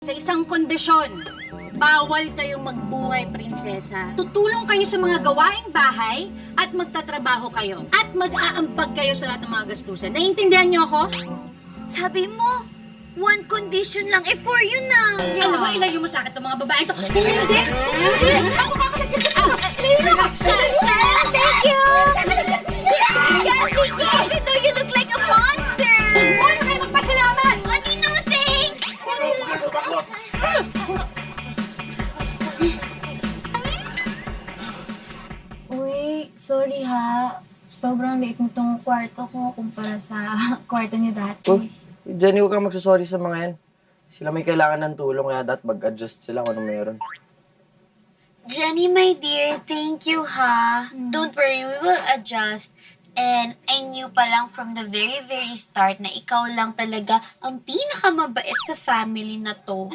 Sa isang kondisyon, bawal kayong magbungay prinsesa. Tutulong kayo sa mga gawaing bahay at magtatrabaho kayo. At mag-aampag kayo sa lahat ng mga gastusin. Naiintindihan niyo ako? Sabi mo, one condition lang. Eh, for you na. Alam mo, ilayo mo sa akin itong mga babae ito. Hindi! Hindi! Ako kakalagyan ka! Ilayo mo ako! Sharon, thank you! Candy, though you look like a monster! Huwag kayo magpasalamat! Honey, no thanks! Uy, sorry ha. Sobrang liit nitong kwarto ko kumpara sa kwarto niyo dati. Oh, Jenny, huwag kang magsasorry sa mga yan. Sila may kailangan ng tulong, kaya dapat mag-adjust sila kung ano meron. Jenny, my dear, thank you ha. Don't worry, we will adjust. And I knew pa lang from the very, very start na ikaw lang talaga ang pinakamabait sa family na to.